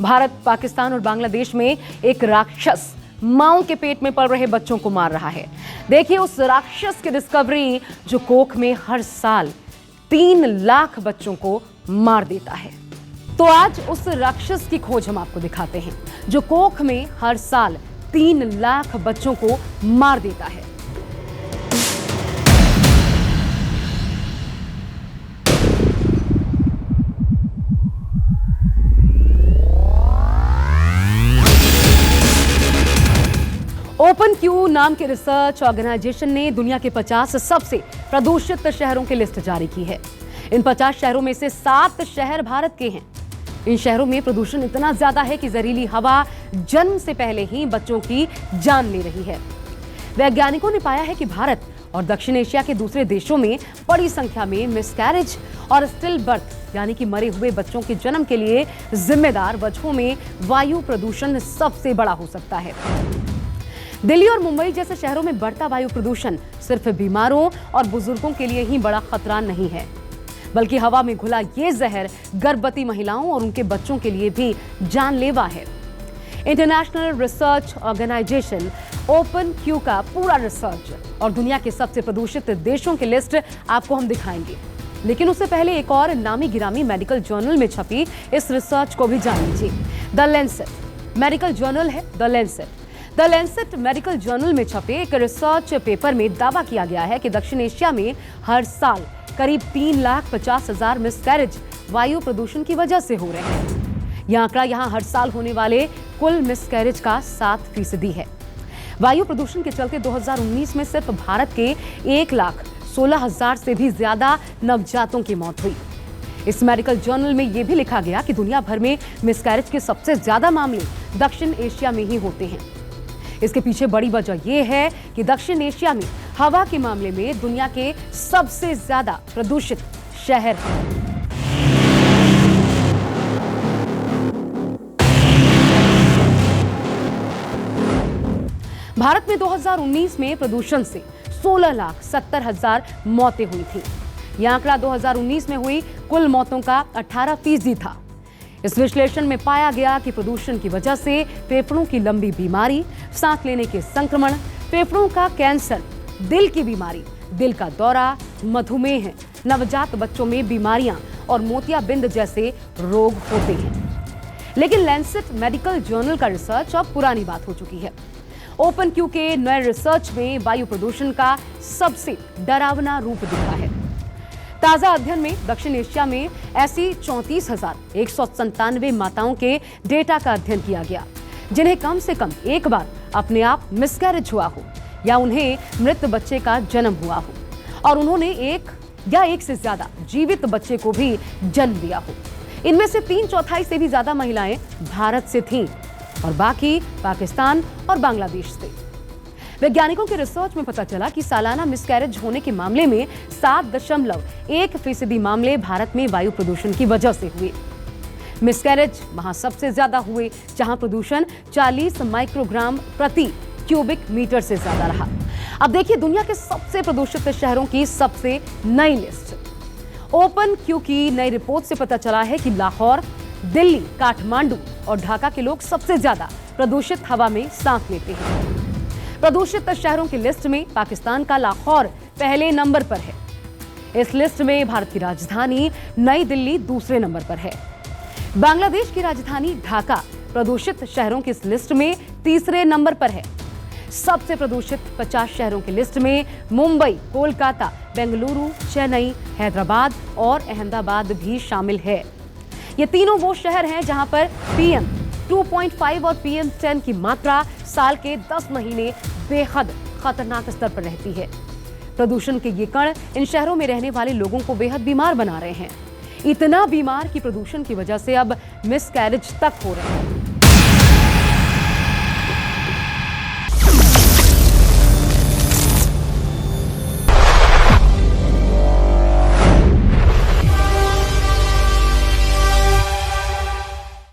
भारत, पाकिस्तान और बांग्लादेश में एक राक्षस माओ के पेट में पल रहे बच्चों को मार रहा है। देखिए उस राक्षस की डिस्कवरी जो कोख में हर साल 3 लाख बच्चों को मार देता है। तो आज उस राक्षस की खोज हम आपको दिखाते हैं जो कोख में हर साल 3 लाख बच्चों को मार देता है। ओपन क्यू नाम के रिसर्च ऑर्गेनाइजेशन ने दुनिया के 50 सबसे प्रदूषित शहरों की लिस्ट जारी की है। इन 50 शहरों में से 7 शहर भारत के हैं। इन शहरों में प्रदूषण इतना ज्यादा है कि जहरीली हवा जन्म से पहले ही बच्चों की जान ले रही है। वैज्ञानिकों ने पाया है कि भारत और दक्षिण एशिया के दूसरे देशों में बड़ी संख्या में मिसकैरेज और स्टिल बर्थ यानी कि मरे हुए बच्चों के जन्म के लिए जिम्मेदार वजहों में वायु प्रदूषण सबसे बड़ा हो सकता है। दिल्ली और मुंबई जैसे शहरों में बढ़ता वायु प्रदूषण सिर्फ बीमारों और बुजुर्गों के लिए ही बड़ा खतरा नहीं है, बल्कि हवा में घुला ये जहर गर्भवती महिलाओं और उनके बच्चों के लिए भी जानलेवा है। International research organisation open Q का पूरा रिसर्च और दुनिया के सबसे प्रदूषित देशों की लिस्ट आपको हम दिखाएंगे, लेकिन उससे पहले एक और नामी गिरामी मेडिकल जर्नल में छपी इस रिसर्च को भी जान लीजिए। द लैंसेट मेडिकल जर्नल है। द लैंसेट मेडिकल जर्नल में छपे एक रिसर्च पेपर में दावा किया गया है कि दक्षिण एशिया में हर साल करीब 3,50,000 मिसकैरेज वायु प्रदूषण की वजह से हो रहे हैं। यह आंकड़ा यहां हर साल होने वाले कुल मिसकैरेज का 7% है। वायु प्रदूषण के चलते 2019 में सिर्फ भारत के 1,16,000 से भी ज्यादा नवजातों की मौत हुई। इस मेडिकल जर्नल में यह भी लिखा गया कि दुनिया भर में मिसकैरेज के सबसे ज्यादा मामले दक्षिण एशिया में ही होते हैं। इसके पीछे बड़ी वजह यह है कि दक्षिण एशिया में हवा के मामले में दुनिया के सबसे ज्यादा प्रदूषित शहर हैं। भारत में 2019 में प्रदूषण से 16,70,000 मौतें हुई थी। यह आंकड़ा 2019 में हुई कुल मौतों का 18% था। इस विश्लेषण में पाया गया कि प्रदूषण की वजह से फेफड़ों की लंबी बीमारी, सांस लेने के संक्रमण, फेफड़ों का कैंसर, दिल की बीमारी, दिल का दौरा, मधुमेह, नवजात बच्चों में बीमारियां और मोतियाबिंद जैसे रोग होते हैं। लेकिन लैंसेट मेडिकल जर्नल का रिसर्च अब पुरानी बात हो चुकी है। ओपन क्यू के नए रिसर्च में वायु प्रदूषण का सबसे डरावना रूप दिखा है। ताजा अध्ययन में दक्षिण एशिया में ऐसी 34,197 माताओं के डेटा का अध्ययन किया गया जिन्हें कम से कम एक बार अपने आप मिसकैरेज हुआ हो या उन्हें मृत बच्चे का जन्म हुआ हो और उन्होंने एक या एक से ज्यादा जीवित बच्चे को भी जन्म दिया हो। इनमें से 3/4 से भी ज्यादा महिलाएं भारत से थीं और बाकी पाकिस्तान और बांग्लादेश से। वैज्ञानिकों के रिसर्च में पता चला कि सालाना मिसकैरेज होने के मामले में 7.1% मामले भारत में वायु प्रदूषण की वजह से हुए। मिसकैरेज वहां सबसे ज्यादा हुए जहां प्रदूषण 40 माइक्रोग्राम प्रति क्यूबिक मीटर से ज्यादा रहा। अब देखिए दुनिया के सबसे प्रदूषित शहरों की सबसे नई लिस्ट। ओपन क्यू की नई रिपोर्ट से पता चला है कि लाहौर, दिल्ली, काठमांडू और ढाका के लोग सबसे ज्यादा प्रदूषित हवा में सांस लेते हैं। प्रदूषित शहरों की लिस्ट में पाकिस्तान का लाहौर पहले नंबर पर है। इस लिस्ट में भारत की राजधानी नई दिल्ली दूसरे नंबर पर है। बांग्लादेश की राजधानी ढाका प्रदूषित शहरों की इस लिस्ट में तीसरे नंबर पर है। सबसे प्रदूषित 50 शहरों की लिस्ट में मुंबई, कोलकाता, बेंगलुरु, चेन्नई, हैदराबाद और अहमदाबाद भी शामिल है। ये तीनों वो शहर हैं जहां पर PM 2.5 और PM 10 की मात्रा साल के 10 महीने बेहद खतरनाक स्तर पर रहती है। प्रदूषण के ये कण इन शहरों में रहने वाले लोगों को बेहद बीमार बना रहे हैं। इतना बीमार कि प्रदूषण की वजह से अब मिसकैरेज तक हो रहे हैं।